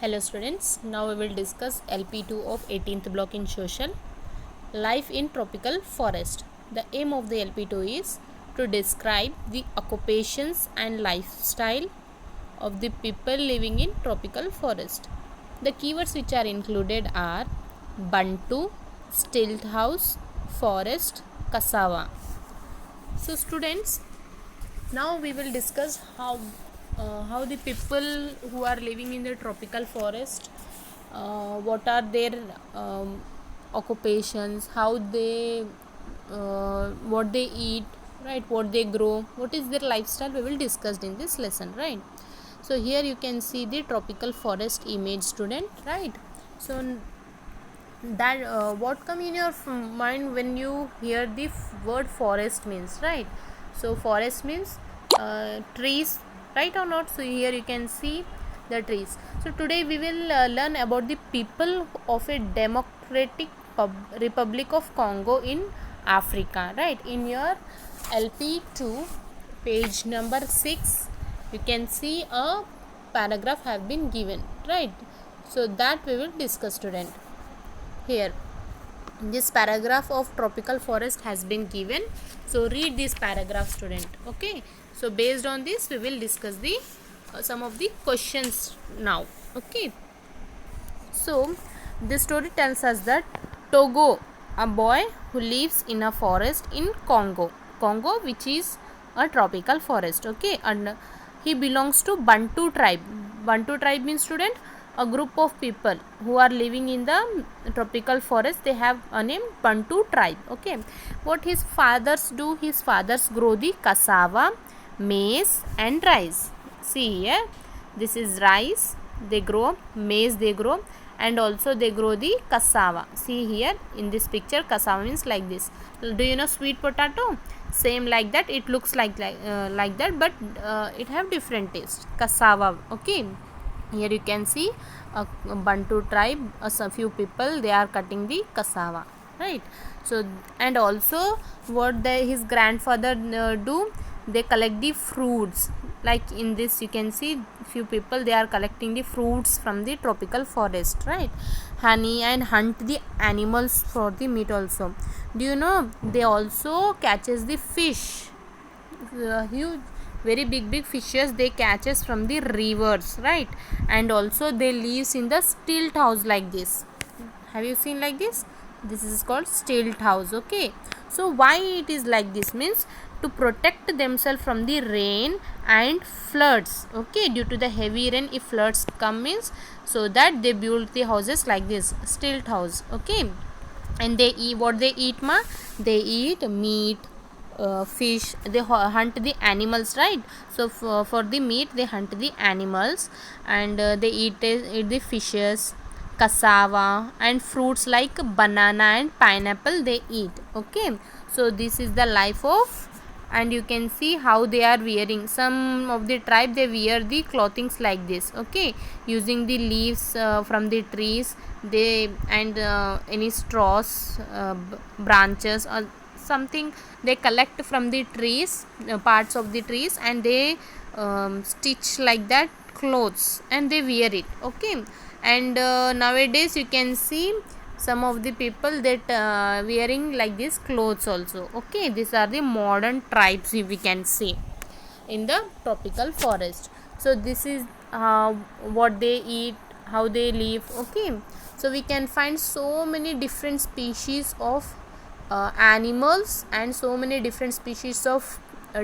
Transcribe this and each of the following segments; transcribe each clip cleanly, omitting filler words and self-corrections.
Hello students, now we will discuss LP2 of 18th block in social, life in tropical forest. The aim of the LP2 is to describe the occupations and lifestyle of the people living in tropical forest. The keywords which are included are Bantu, stilt house, forest, cassava. So students, now we will discuss how the people who are living in the tropical forest, what are their occupations, how they what they eat, right, what they grow, what is their lifestyle, we will discuss in this lesson, right. So here you can see the tropical forest image, student, right. So that what come in your mind when you hear the word forest means, right. So forest means trees, right or not. So here you can see the trees. So today we will learn about the people of a democratic republic of Congo in Africa, right. In your LP2 page number 6 you can see a paragraph have been given, right. So that we will discuss, student. Here this paragraph of tropical forest has been given, so read this paragraph, student. Okay, so based on this we will discuss the some of the questions now. Okay, so this story tells us that Togo, a boy who lives in a forest in Congo, which is a tropical forest. Okay, and he belongs to Bantu tribe. Bantu tribe means, student, a group of people who are living in the tropical forest. They have a name Bantu tribe. Okay, what his fathers do? His fathers grow the cassava, maize and rice. See here, this is rice they grow, maize they grow, and also they grow the cassava. See here in this picture, cassava means like this. Do you know sweet potato? Same like that, it looks like that, but it have different taste. Cassava. Okay, here you can see a Bantu tribe, a few people, they are cutting the cassava, right. So and also what his grandfather do, they collect the fruits. Like in this you can see few people, they are collecting the fruits from the tropical forest, right. Honey, and hunt the animals for the meat also. Do you know they also catches the fish, huge, very big fishes they catches from the rivers, right. And also they lives in the stilt house like this. Have you seen like this? This is called stilt house. Okay, so why it is like this means to protect themselves from the rain and floods. Okay, due to the heavy rain, if floods come means, so that they build the houses like this, stilt house. Okay, and they eat, what they eat ma, they eat meat, fish, they hunt the animals, right. So for the meat they hunt the animals, and they eat the fishes, cassava, and fruits like banana and pineapple they eat. Okay, so this is the life of, and you can see how they are wearing. Some of the tribe they wear the clothings like this. Okay, using the leaves from the trees, they and any straws, branches or something they collect from the trees, parts of the trees, and they stitch like that clothes and they wear it. Okay, and nowadays you can see some of the people that wearing like this clothes also. Okay, these are the modern tribes we can see in the tropical forest. So this is what they eat, how they live. Okay, so we can find so many different species of animals and so many different species of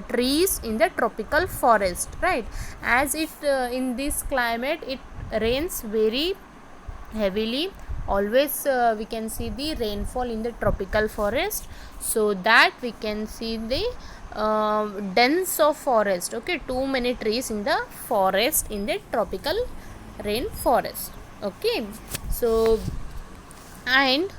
trees in the tropical forest, right. As it in this climate it rains very heavily, always we can see the rainfall in the tropical forest, so that we can see the dense of forest. Okay, too many trees in the forest in the tropical rainforest. Okay, so and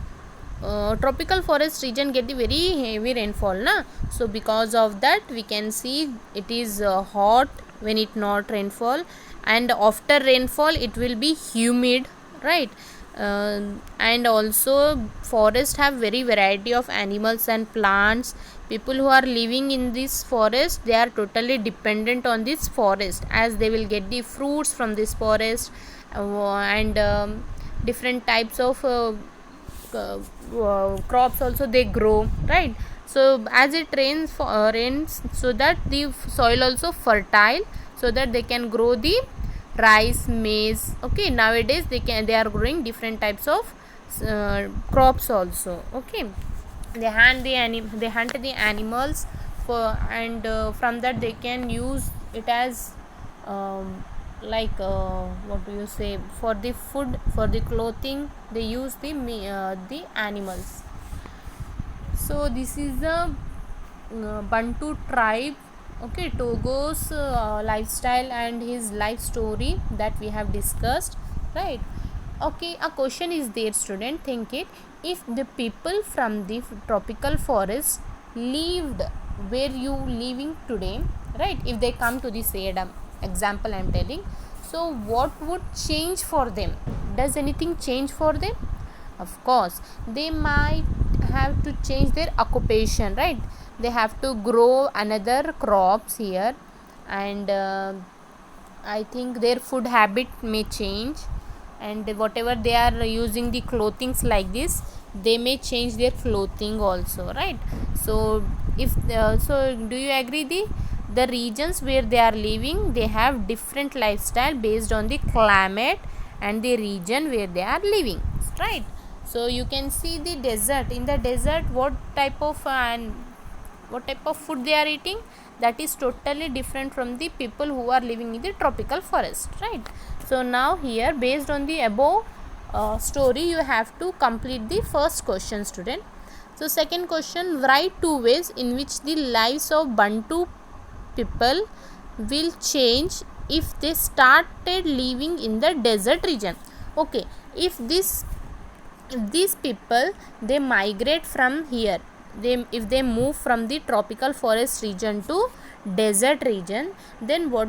tropical forest region get the very heavy rainfall na, so because of that we can see it is hot when it not rainfall, and after rainfall it will be humid, right. And also forest have very variety of animals and plants. People who are living in this forest, they are totally dependent on this forest, as they will get the fruits from this forest, and different types of crops also they grow, right? So as it rains, so that the soil also fertile, so that they can grow the rice, maize. Okay, nowadays they are growing different types of crops also. Okay, they hunt the animals for, and from that they can use it as like what do you say, for the food, for the clothing, they use the animals. So this is the Bantu tribe. Okay, Togo's lifestyle and his life story that we have discussed, right? Okay, a question is there, student. Think it. If the people from the tropical forest lived where you living today, right? If they come to the said example I am telling, so what would change for them? Does anything change for them? Of course, they might have to change their occupation, right? They have to grow another crops here, and I think their food habit may change, and whatever they are using the clothings like this, they may change their clothing also, right? So if so do you agree the regions where they are living, they have different lifestyle based on the climate and the region where they are living, right? So you can see the desert. In the desert, what type of food they are eating, that is totally different from the people who are living in the tropical forest, right? So now here, based on the above story, you have to complete the first question, student. So second question, write two ways in which the lives of Bantu people will change if they started living in the desert region. Okay, if these people, they migrate from here, if they move from the tropical forest region to desert region, then what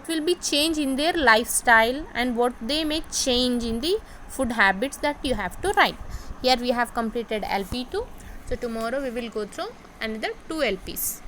will be change in their lifestyle, and what they may change in the food habits, that you have to write. Here we have completed LP2. So tomorrow we will go through another 2 LPs.